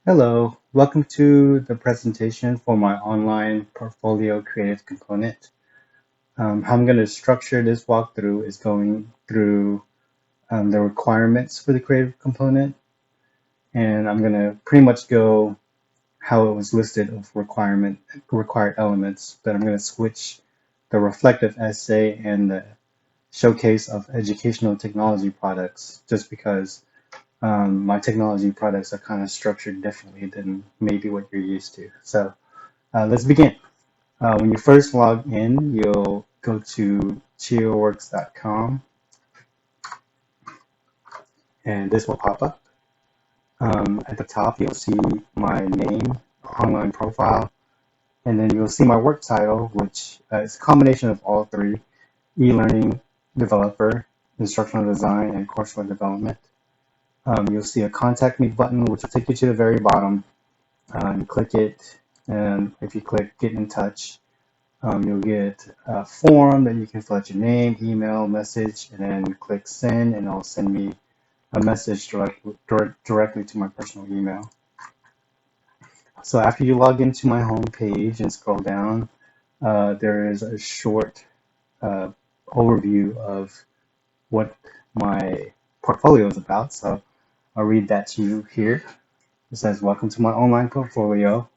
Hello, welcome to the presentation for my online portfolio creative component. How I'm going to structure this walkthrough is going through the requirements for the creative component, and I'm going to pretty much go how it was listed of required elements, but I'm going to switch the reflective essay and the showcase of educational technology products just because my technology products are kind of structured differently than maybe what you're used to. So let's begin. When you first log in, you'll go to cheerworks.com and this will pop up. At the top, you'll see my name, online profile, and then you'll see my work title, which is a combination of all three: e-learning developer, instructional design, and courseware development. You'll see a contact me button, which will take you to the very bottom. You click it, and if you click get in touch, you'll get a form that you can fill out your name, email, message, and then click send, and it'll send me a message directly to my personal email. So after you log into my home page and scroll down, there is a short uh, overview of what my portfolio is about. So I'll read that to you here. It says, "Welcome to my online portfolio.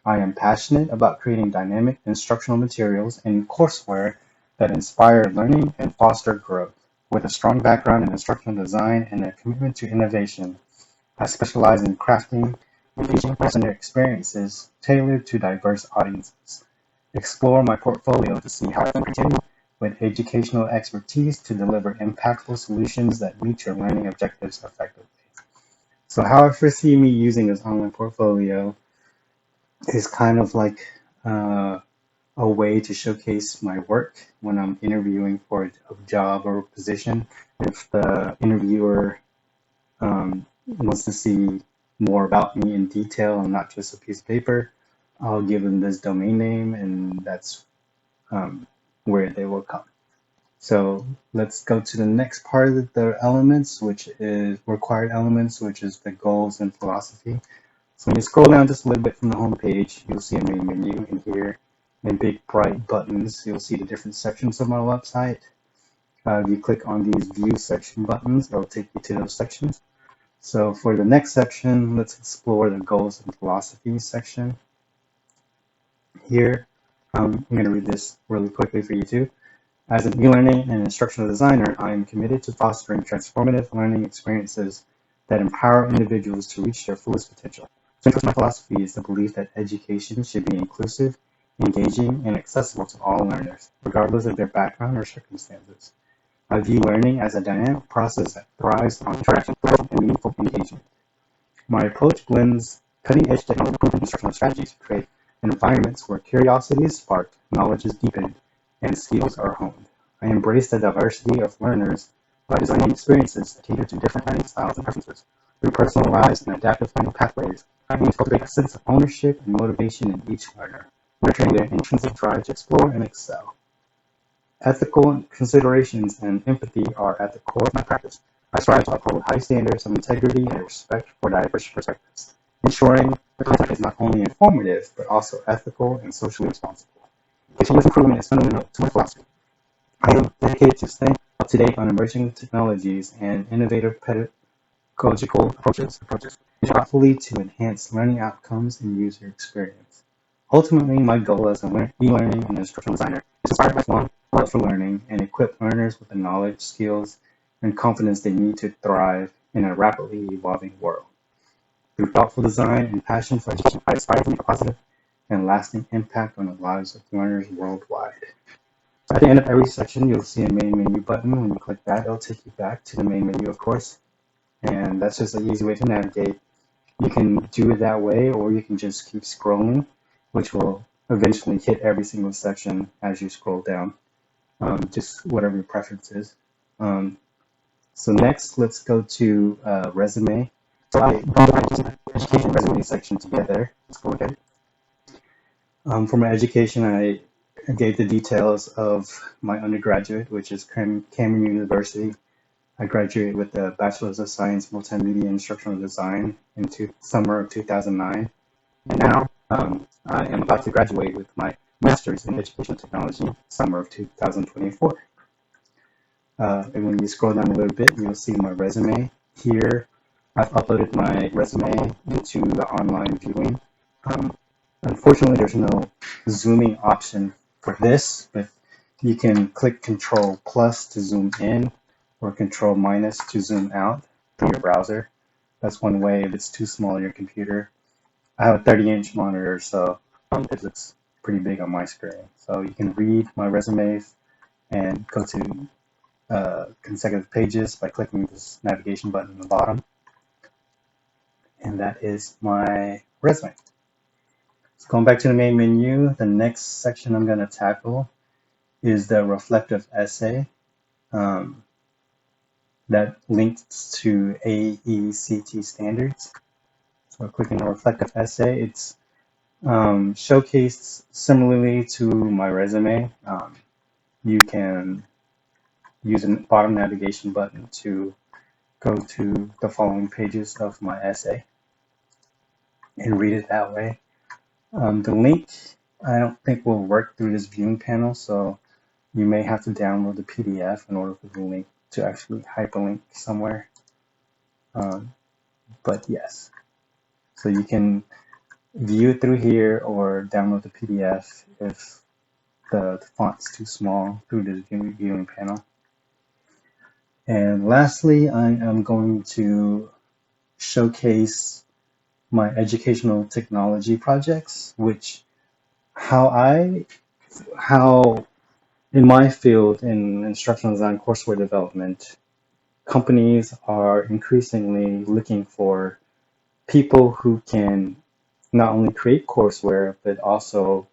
I am passionate about creating dynamic instructional materials and courseware that inspire learning and foster growth. With a strong background in instructional design and a commitment to innovation, I specialize in crafting and teaching learner experiences tailored to diverse audiences. Explore my portfolio to see how I can continue with educational expertise to deliver impactful solutions that meet your learning objectives effectively." So how I foresee me using this online portfolio is kind of like uh, a way to showcase my work when I'm interviewing for a job or a position. If the interviewer wants to see more about me in detail and not just a piece of paper, I'll give them this domain name, and that's um, where they will come. So let's go to the next part of the elements, which is required elements, which is the goals and philosophy. So when you scroll down just a little bit from the home page, you'll see a main menu, and here in big bright buttons, you'll see the different sections of my website. If you click on these view section buttons, it'll take you to those sections. So for the next section, let's explore the goals and philosophies section. Here, I'm going to read this really quickly for you too. "As an e-learning and instructional designer, I am committed to fostering transformative learning experiences that empower individuals to reach their fullest potential. Central to my philosophy is the belief that education should be inclusive, engaging, and accessible to all learners, regardless of their background or circumstances. I view learning as a dynamic process that thrives on interaction, and meaningful engagement. My approach blends cutting-edge technology-proven instructional strategies to create environments where curiosity is sparked, knowledge is deepened, and skills are honed. I embrace the diversity of learners by designing experiences that cater to different learning styles and preferences. Through personalized and adaptive learning pathways, I aim to cultivate a sense of ownership and motivation in each learner, nurturing their intrinsic drive to explore and excel. Ethical considerations and empathy are at the core of my practice. I strive to uphold high standards of integrity and respect for diverse perspectives, ensuring the content is not only informative but also ethical and socially responsible. Continuous improvement is fundamental to my philosophy. I am dedicated to staying up to date on emerging technologies and innovative pedagogical approaches, which thoughtfully to enhance learning outcomes and user experience. Ultimately, my goal as an e-learning and instructional designer is to inspire lifelong love for learning and equip learners with the knowledge, skills, and confidence they need to thrive in a rapidly evolving world. Through thoughtful design and passion for education, I aspire to make a positive and lasting impact on the lives of learners worldwide. So at the end of every section, you'll see a main menu button. When you click that, it'll take you back to the main menu, of course. And that's just an easy way to navigate. You can do it that way, or you can just keep scrolling, which will eventually hit every single section as you scroll down, just whatever your preference is. So next, let's go to resume. So I brought the education resume section together. Let's go ahead. For my education, I gave the details of my undergraduate, which is Cameron University, I graduated with a Bachelor's of Science Multimedia Instructional Design in summer of 2009. And now I am about to graduate with my Master's in Educational Technology, summer of 2024. And when you scroll down a little bit, you'll see my resume. Here, I've uploaded my resume into the online viewing. Um, Unfortunately, there's no zooming option for this, but you can click Control plus to zoom in or Control minus to zoom out through your browser. That's one way if it's too small on your computer. I have a 30-inch monitor, so it looks pretty big on my screen. So you can read my resumes and go to consecutive pages by clicking this navigation button in the bottom. And that is my resume. So going back to the main menu, the next section I'm going to tackle is the reflective essay that links to AECT standards. So clicking the reflective essay, it's showcased similarly to my resume. You can use a bottom navigation button to go to the following pages of my essay and read it that way. The link I don't think will work through this viewing panel, so you may have to download the PDF in order for the link to actually hyperlink somewhere. But yes, so you can view it through here or download the PDF if the font's too small through this viewing panel. And lastly, I am going to showcase my educational technology projects, which how in my field in instructional design courseware development, companies are increasingly looking for people who can not only create courseware, but also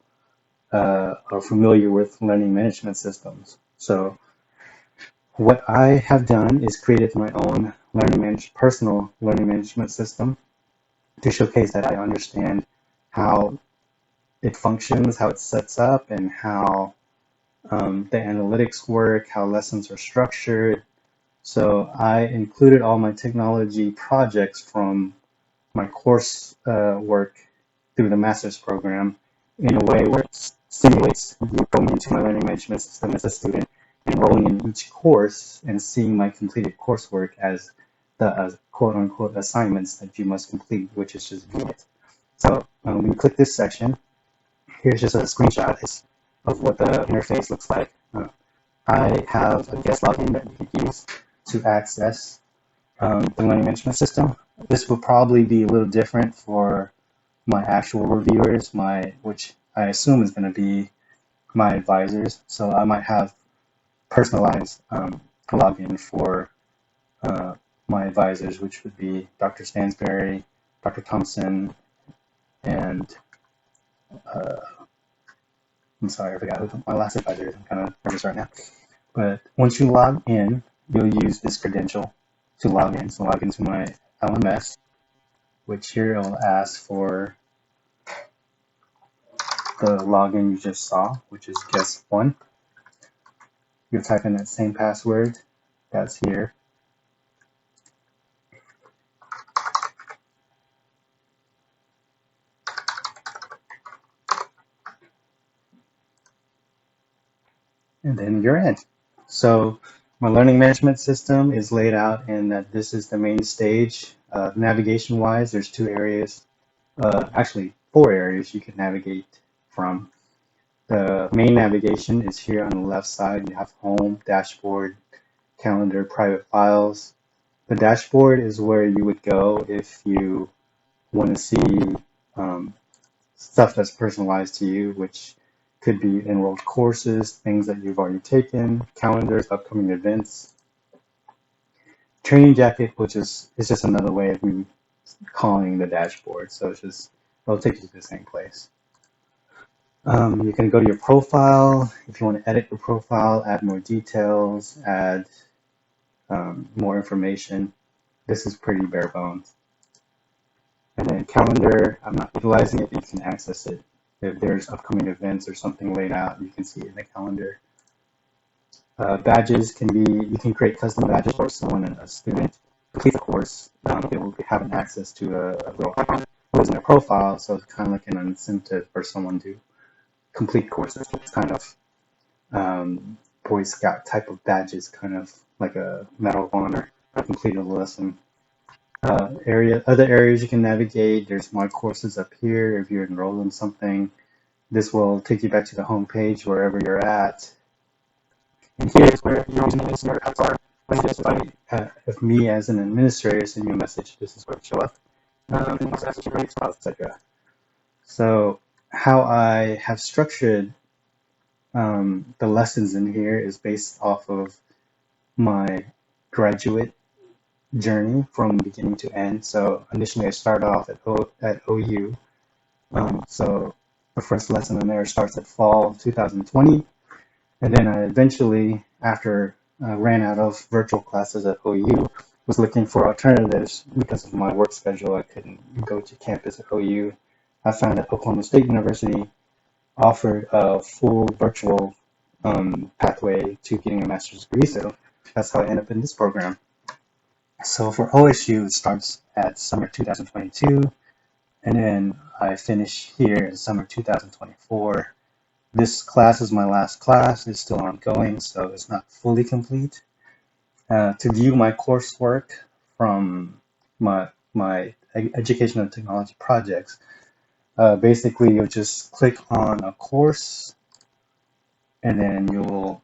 are familiar with learning management systems. So what I have done is created my own personal learning management system to showcase that I understand how it functions, how it sets up, and how the analytics work, how lessons are structured. So I included all my technology projects from my course work through the master's program in a way where it simulates you going into my learning management system as a student, enrolling in each course and seeing my completed coursework as the quote-unquote assignments that you must complete, which is just view it. So when you click this section, here's just a screenshot of what the interface looks like. I have a guest login that you can use to access the learning management system. This will probably be a little different for my actual reviewers, which I assume is going to be my advisors. So I might have personalized login for my advisors, which would be Dr. Stansberry, Dr. Thompson, and I'm sorry, I forgot who my last advisor is. I'm kind of nervous right now. But once you log in, you'll use this credential to log in. So log into my LMS, which here it'll ask for the login you just saw, which is guest1. You'll type in that same password that's here. And then you're in. So my learning management system is laid out in that this is the main stage. Navigation-wise, there's two areas, actually 4 areas you can navigate from. The main navigation is here on the left side. You have home, dashboard, calendar, private files. The dashboard is where you would go if you want to see stuff that's personalized to you, which could be enrolled courses, things that you've already taken, calendars, upcoming events. Training jacket, which is just another way of me calling the dashboard. So it'll take you to the same place. You can go to your profile if you want to edit your profile, add more details, add more information. This is pretty bare bones. And then calendar, I'm not utilizing it, but you can access it. If there's upcoming events or something laid out, you can see it in the calendar. Badges can be, you can create custom badges for someone, a student completes a course. They will have an access to a little icon in their profile, so it's kind of like an incentive for someone to complete courses. It's kind of Boy Scout type of badges, kind of like a Medal of Honor. I completed a lesson. Other areas you can navigate. There's My Courses up here. If you're enrolled in something, this will take you back to the home page wherever you're at. And here's where your username is and your password. If me as an administrator send you a message, this is where it show up. Etc. So how I have structured the lessons in here is based off of my graduate journey from beginning to end. So initially I started off at OU. So the first lesson in there starts at fall 2020. And then I eventually, after I ran out of virtual classes at OU, was looking for alternatives because of my work schedule. I couldn't go to campus at OU. I found that Oklahoma State University offered a full virtual pathway to getting a master's degree. So that's how I ended up in this program. So for OSU, it starts at summer 2022, and then I finish here in summer 2024. This class is my last class. It's still ongoing, so it's not fully complete. To view my coursework from my educational technology projects, basically you'll just click on a course, and then you'll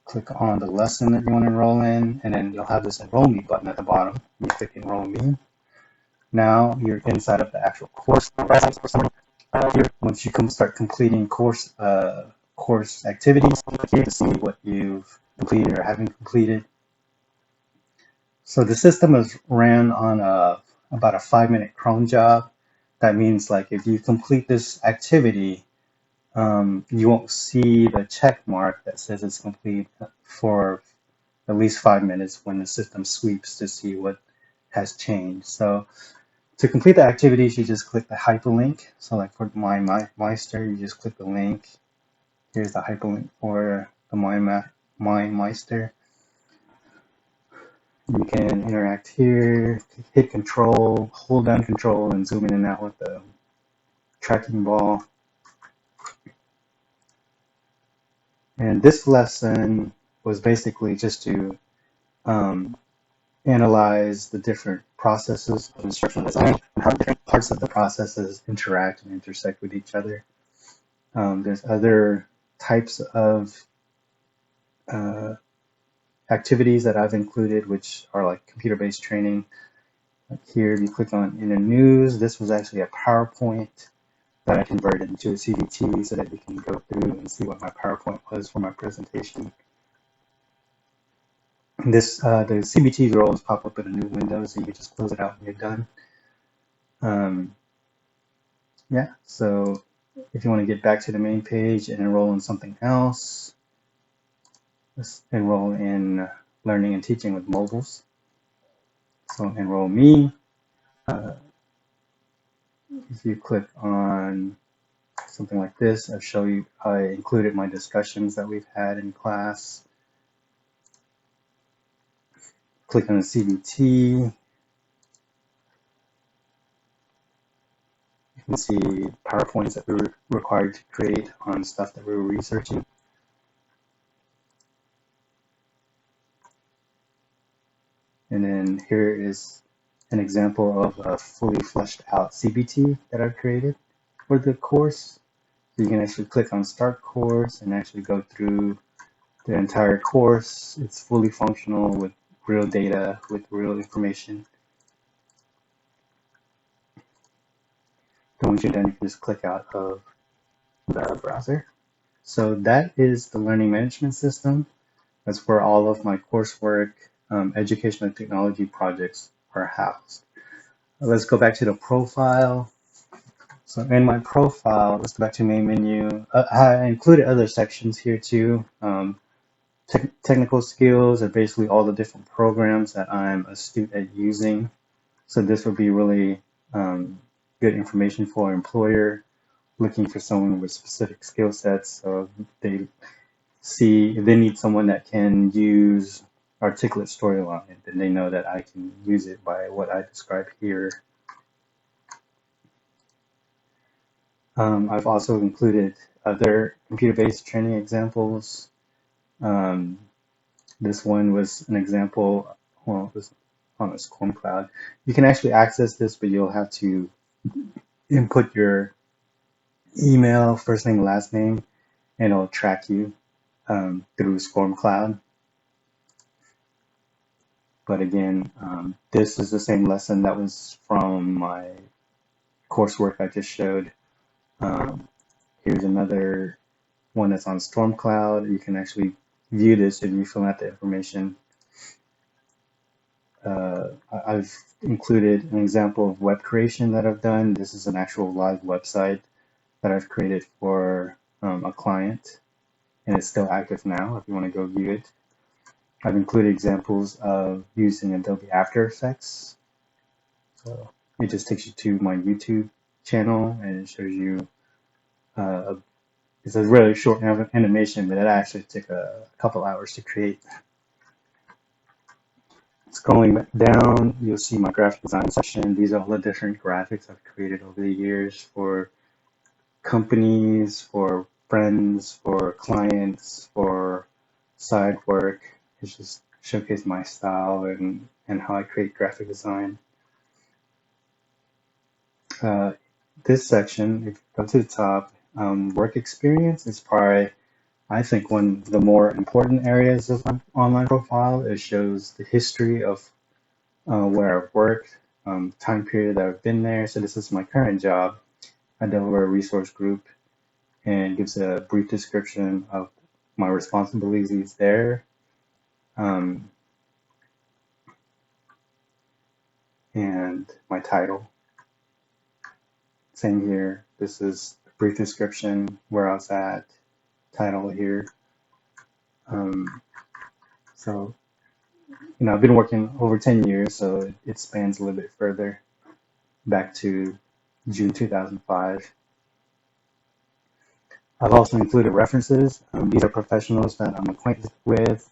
click on the lesson that you want to enroll in, and then you'll have this Enroll Me button at the bottom. You click Enroll Me. Now you're inside of the actual course. Here, once you start completing course activities, here to see what you've completed or haven't completed. So the system is ran on about a 5-minute cron job. That means like if you complete this activity, you won't see the check mark that says it's complete for at least 5 minutes when the system sweeps to see what has changed. So to complete the activities, you just click the hyperlink. So like for MyMeister, you just click the link. Here's the hyperlink for the MyMeister. You can interact here, hit control, hold down control, and zoom in and out with the tracking ball. And this lesson was basically just to analyze the different processes of instructional design and how different parts of the processes interact and intersect with each other. There's other types of activities that I've included, which are like computer-based training. Here, if you click on Inner News, this was actually a PowerPoint that I converted into a CBT so that you can go through and see what my PowerPoint was for my presentation. This the CBT will always pop up in a new window, so you can just close it out when you're done. Yeah, so if you want to get back to the main page and enroll in something else, let's enroll in learning and teaching with mobiles. So Enroll Me. If you click on something like this, I included my discussions that we've had in class. Click on the CBT. You can see PowerPoints that we were required to create on stuff that we were researching. And then here is an example of a fully fleshed out CBT that I've created for the course. So you can actually click on Start Course and actually go through the entire course. It's fully functional with real data, with real information. Then once you're done, you can just click out of the browser. So that is the learning management system. That's where all of my coursework, educational technology projects are housed. Let's go back to the profile. So in my profile, let's go back to main menu. I included other sections here too. Technical skills are basically all the different programs that I'm astute at using. So this would be really good information for an employer looking for someone with specific skill sets. So they see if they need someone that can use articulate storyline, then they know that I can use it by what I describe here. I've also included other computer-based training examples. Um, this one was an example, well, it was on a Storm Cloud. You can actually access this, but you'll have to input your email, first name, last name, and it'll track you through Storm Cloud. But again, this is the same lesson that was from my coursework I just showed. Here's another one that's on Storm Cloud. You can actually view this if you fill out the information. I've included an example of web creation that I've done. This is an actual live website that I've created for a client, and it's still active now if you want to go view it. I've included examples of using Adobe After Effects. So it just takes you to my YouTube channel and it shows you, it's a really short animation, but it actually took a couple hours to create. Scrolling down, you'll see my graphic design section. These are all the different graphics I've created over the years for companies, for friends, for clients, for side work. It's just showcase my style and how I create graphic design. This section, if you go to the top, work experience is probably, I think, one of the more important areas of my online profile. It shows the history of where I've worked, time period that I've been there. So this is my current job at Delaware Resource Group, and gives a brief description of my responsibilities there. And my title. Same here. This is a brief description, where I was at, title here. So, I've been working over 10 years, so it spans a little bit further, back to June 2005. I've also included references. These are professionals that I'm acquainted with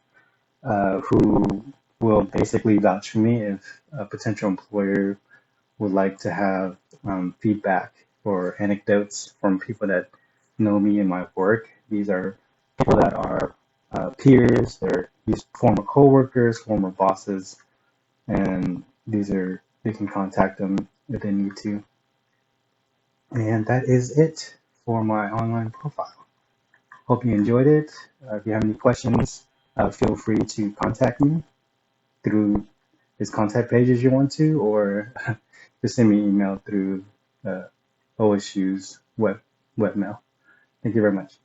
who will basically vouch for me if a potential employer would like to have feedback or anecdotes from people that know me and my work. These are people that are peers, they're former coworkers, former bosses, and they can contact them if they need to. And that is it for my online profile. Hope you enjoyed it. If you have any questions, feel free to contact me through his contact pages you want to, or just send me an email through OSU's webmail. Thank you very much.